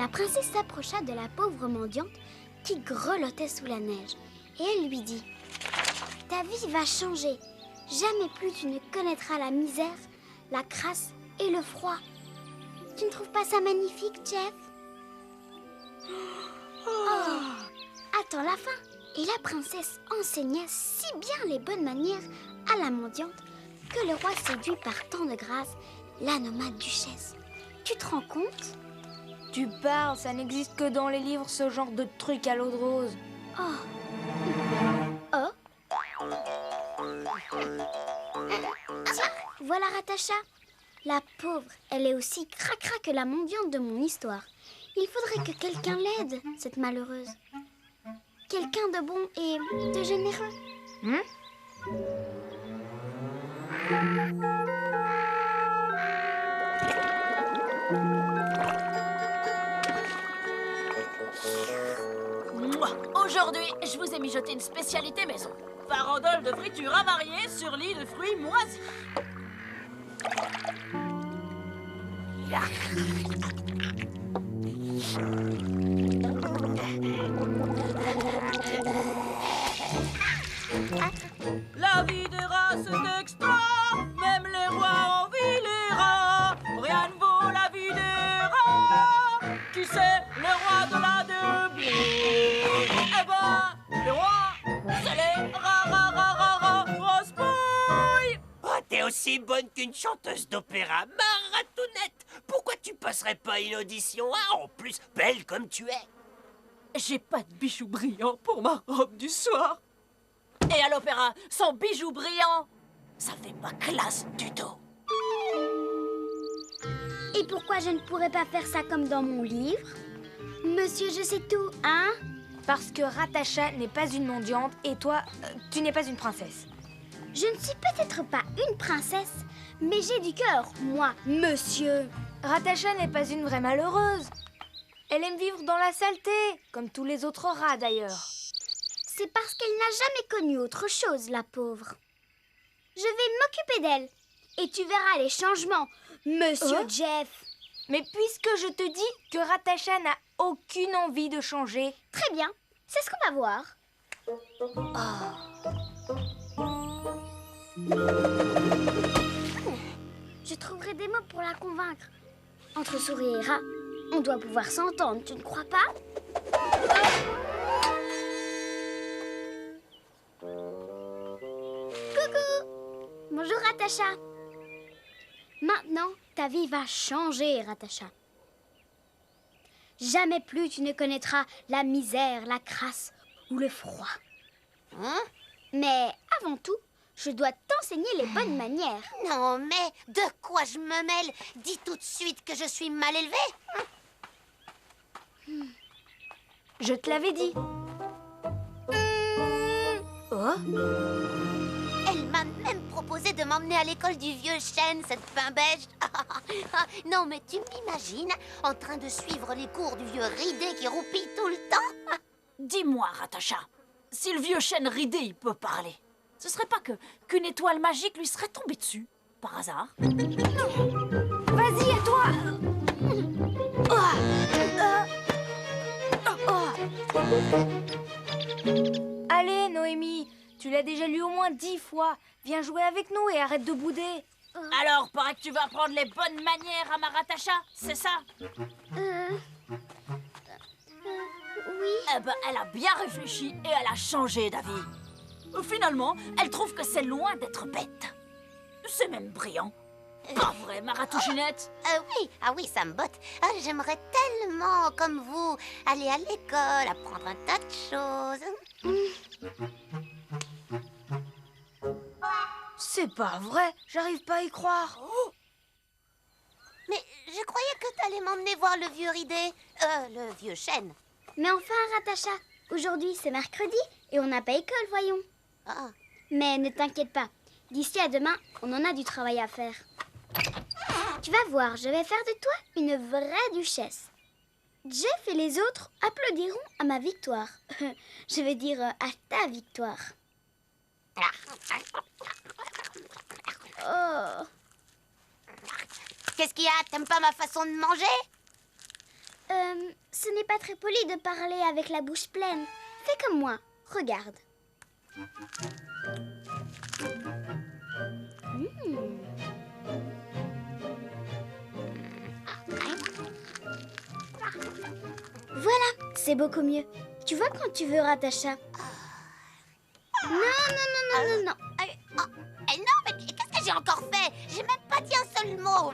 La princesse s'approcha de la pauvre mendiante qui grelottait sous la neige. Et elle lui dit: « Ta vie va changer. Jamais plus tu ne connaîtras la misère, la crasse et le froid. Tu ne trouves pas ça magnifique, Jeff ?» Oh. Attends la fin. Et la princesse enseigna si bien les bonnes manières à la mendiante que le roi, séduit par tant de grâce, la nomma duchesse. Tu te rends compte? Tu parles, ça n'existe que dans les livres, ce genre de truc à l'eau de rose. Oh. Oh. Tiens, voilà Ratacha. La pauvre, elle est aussi cracra que la mendiante de mon histoire. Il faudrait que quelqu'un l'aide, cette malheureuse. Quelqu'un de bon et de généreux. Aujourd'hui, je vous ai mijoté une spécialité maison. Farandole de friture avariée sur lit de fruits moisis. La vie des rats, c'est extra. Même les rois envient les rats. Rien ne vaut la vie des rats. Qui c'est le roi de la débrouille? Eh ben, le roi, c'est les rats, Rosebouille. Oh, t'es aussi bonne qu'une chanteuse d'opéra, Maratounette. Pourquoi tu passerais pas une audition, hein? En plus, belle comme tu es. J'ai pas de bijoux brillants pour ma robe du soir. Et à l'opéra, sans bijoux brillants, ça fait pas classe du tout. Et pourquoi je ne pourrais pas faire ça comme dans mon livre? Monsieur, je sais tout, hein? Parce que Ratacha n'est pas une mendiante et toi, tu n'es pas une princesse. Je ne suis peut-être pas une princesse, mais j'ai du cœur, moi, monsieur. Ratacha n'est pas une vraie malheureuse. Elle aime vivre dans la saleté, comme tous les autres rats d'ailleurs. C'est parce qu'elle n'a jamais connu autre chose, la pauvre. Je vais m'occuper d'elle. Et tu verras les changements, monsieur Jeff. Mais puisque je te dis que Ratacha n'a aucune envie de changer... Très bien, c'est ce qu'on va voir. Je trouverai des mots pour la convaincre. Entre souris et rat, on doit pouvoir s'entendre, tu ne crois pas? Coucou! Bonjour, Ratacha. Maintenant, ta vie va changer, Ratacha. Jamais plus tu ne connaîtras la misère, la crasse ou le froid. Hein? Mais avant tout, je dois t'enseigner les bonnes manières. Non, mais de quoi je me mêle? Dis tout de suite que je suis mal élevée. Je te l'avais dit. Oh? Elle m'a même proposé de m'emmener à l'école du vieux chêne, cette pain beige. Non, mais tu m'imagines en train de suivre les cours du vieux ridé qui roupille tout le temps? Dis-moi, Ratacha, si le vieux chêne ridé, il peut parler, ce serait pas qu'une étoile magique lui serait tombée dessus, par hasard? Vas-y, à toi! Allez, Noémie, tu l'as déjà lu au moins 10 fois. Viens jouer avec nous et arrête de bouder. Alors, paraît que tu vas apprendre les bonnes manières à ma Ratacha, c'est ça? Oui. Eh ben, elle a bien réfléchi et elle a changé d'avis. Finalement, elle trouve que c'est loin d'être bête. C'est même brillant. Pas vrai, ma Ratouchinette? Oui, ah oui, ça me botte. J'aimerais tellement, comme vous, aller à l'école, apprendre un tas de choses. C'est pas vrai, j'arrive pas à y croire. Mais je croyais que t'allais m'emmener voir le vieux ridé, le vieux chêne. Mais enfin, Ratacha, aujourd'hui c'est mercredi et on n'a pas école, voyons. Ah. Mais ne t'inquiète pas, d'ici à demain, on en a du travail à faire. Tu vas voir, je vais faire de toi une vraie duchesse. Jeff et les autres applaudiront à ma victoire. Je vais dire à ta victoire. Oh. Qu'est-ce qu'il y a? T'aimes pas ma façon de manger? Ce n'est pas très poli de parler avec la bouche pleine. Fais comme moi. Regarde. Voilà, c'est beaucoup mieux. Tu vois quand tu veux, Ratacha? Non. Non, mais qu'est-ce que j'ai encore fait? J'ai même pas dit un seul mot.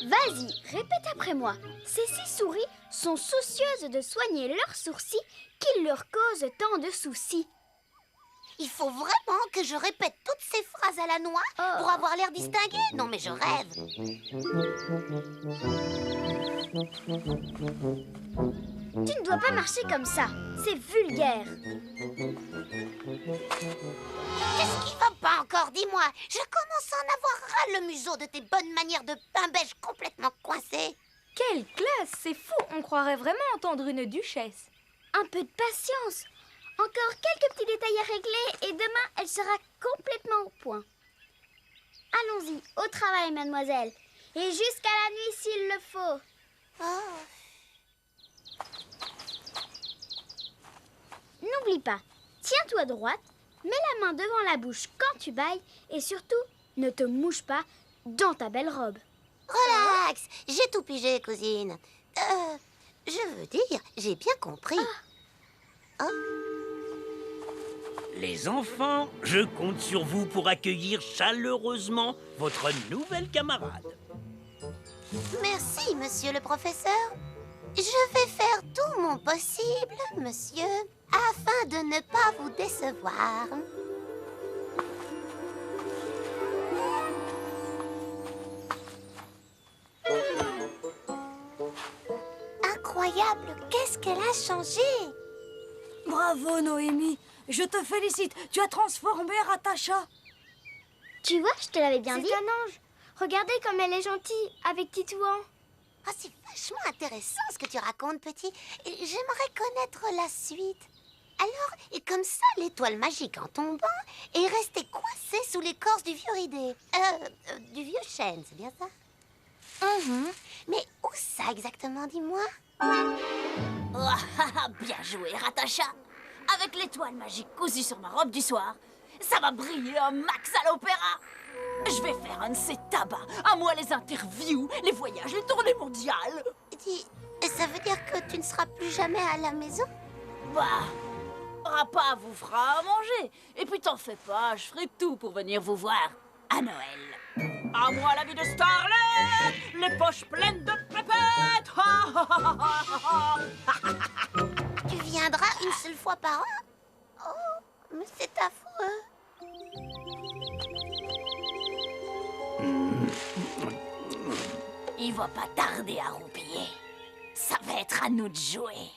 Vas-y, répète après moi. Ces 6 souris sont soucieuses de soigner leurs sourcils qui leur causent tant de soucis. Il faut vraiment que je répète toutes ces phrases à la noix pour avoir l'air distingué? Non, mais je rêve. Tu ne dois pas marcher comme ça. C'est vulgaire. Qu'est-ce qui va pas encore? Dis-moi. Je commence à en avoir ras le museau de tes bonnes manières de pain beige complètement coincé. Quelle classe! C'est fou! On croirait vraiment entendre une duchesse. Un peu de patience. Encore quelques petits détails à régler et demain, elle sera complètement au point. Allons-y, au travail, mademoiselle. Et jusqu'à la nuit s'il le faut. Oh. N'oublie pas, tiens-toi droite, mets la main devant la bouche quand tu bailles et surtout, ne te mouche pas dans ta belle robe. Relax, j'ai tout pigé, cousine. Je veux dire, j'ai bien compris. Les enfants, je compte sur vous pour accueillir chaleureusement votre nouvelle camarade. Merci, monsieur le professeur. Je vais faire tout mon possible, monsieur, afin de ne pas vous décevoir. Incroyable, qu'est-ce qu'elle a changé? Bravo, Noémie. Je te félicite. Tu as transformé Ratacha. Tu vois, je te l'avais bien dit. C'est un ange. Regardez comme elle est gentille avec Titouan. Ah, c'est vachement intéressant ce que tu racontes, petit. Et j'aimerais connaître la suite. Alors, et comme ça, l'étoile magique, en tombant, est restée coincée sous l'écorce du vieux ridé. Du vieux chêne, c'est bien ça? Mais où ça exactement, dis-moi? Bien joué, Ratacha. Avec l'étoile magique cousue sur ma robe du soir, ça va briller un max à l'opéra. Je vais faire un de ces tabacs. À moi les interviews, les voyages, les tournées mondiales. Dis, ça veut dire que tu ne seras plus jamais à la maison? Bah, Papa vous fera à manger. Et puis t'en fais pas, je ferai tout pour venir vous voir à Noël. À moi la vie de Starlet, les poches pleines de pépettes. Tu viendras une seule fois par an? Oh, mais c'est affreux. Il va pas tarder à roupiller. Ça va être à nous de jouer.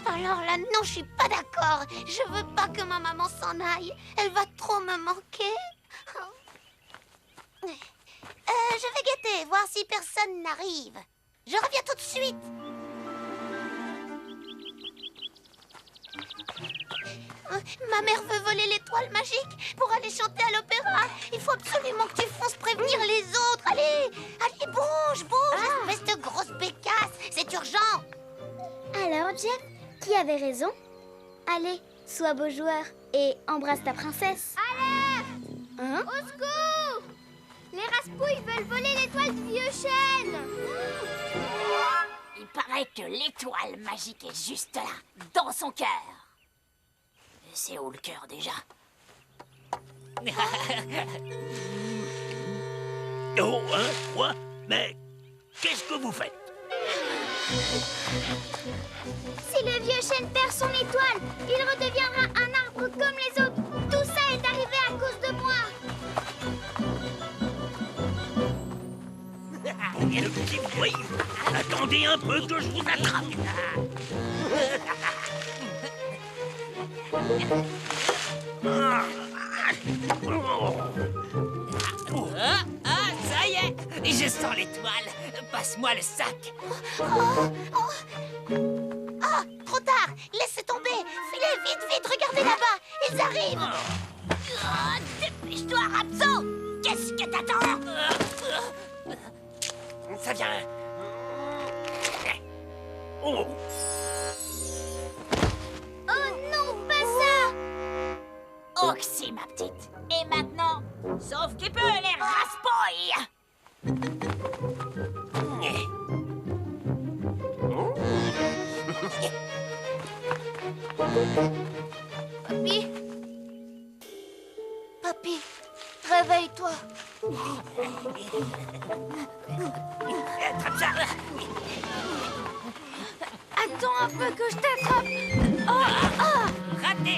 Alors là, non, je suis pas d'accord. Je veux pas que ma maman s'en aille. Elle va trop me manquer. Je vais guetter, voir si personne n'arrive. Je reviens tout de suite. Ma mère veut voler l'étoile magique pour aller chanter à l'opéra. Il faut absolument que tu fonces prévenir les autres. Allez, allez, bouge, espèce de grosse bécasse. C'est urgent. Alors, Jeff, qui avait raison? Allez, sois beau joueur et embrasse ta princesse. Hein? Au secours! Les raspouilles veulent voler l'étoile du vieux chêne. Il paraît que l'étoile magique est juste là, dans son cœur. Et c'est où le cœur déjà? Oh, hein, quoi? Mais qu'est-ce que vous faites? Si le vieux chêne perd son étoile, il redeviendra un arbre comme les autres. Tout ça est arrivé à cause de moi. Le petit voyou. Attendez un peu que je vous attrape. Ça y est, je sens l'étoile. Passe-moi le sac. Ah, trop tard. Laissez tomber. Filez, vite, vite. Regardez là-bas. Ils arrivent. Dépêche-toi, Rapso. Qu'est-ce que t'attends? Ça vient. Oh. Oh non, pas ça! Oxy, ma petite. Et maintenant, sauf qui peut les raspoil. Papy? Papy, réveille-toi. Attrape ça. Attends un peu que je t'attrape. Raté.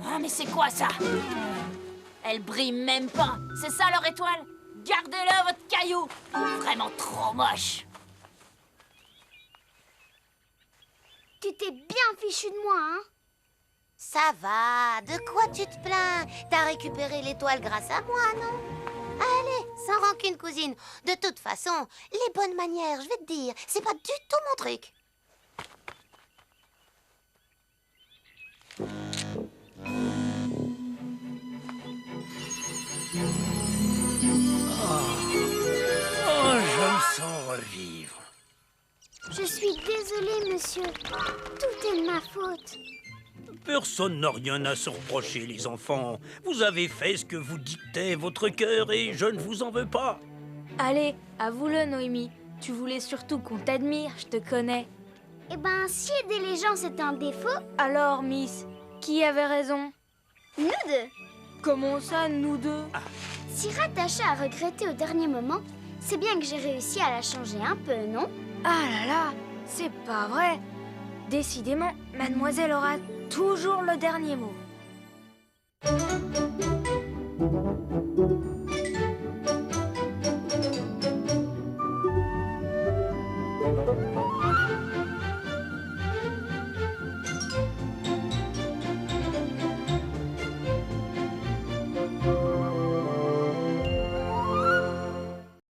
Ah, mais c'est quoi ça? Elle brille même pas. C'est ça leur étoile? Gardez-le, votre caillou. Vraiment trop moche. Tu t'es bien fichu de moi, hein? Ça va, de quoi tu te plains? T'as récupéré l'étoile grâce à moi, non? Allez, sans rancune, cousine. De toute façon, les bonnes manières, je vais te dire, c'est pas du tout mon truc. Oh, je me sens revivre. Je suis désolée, monsieur. Tout est de ma faute. Personne n'a rien à se reprocher, les enfants. Vous avez fait ce que vous dictait votre cœur et je ne vous en veux pas. Allez, avoue-le, Noémie. Tu voulais surtout qu'on t'admire, je te connais. Eh ben, si aider les gens c'est un défaut, Alors, Miss, qui avait raison? nous deux. Comment ça, nous deux? Si Ratacha a regretté au dernier moment, c'est bien que j'ai réussi à la changer un peu, non? Ah là là, c'est pas vrai. Décidément, mademoiselle aura toujours le dernier mot.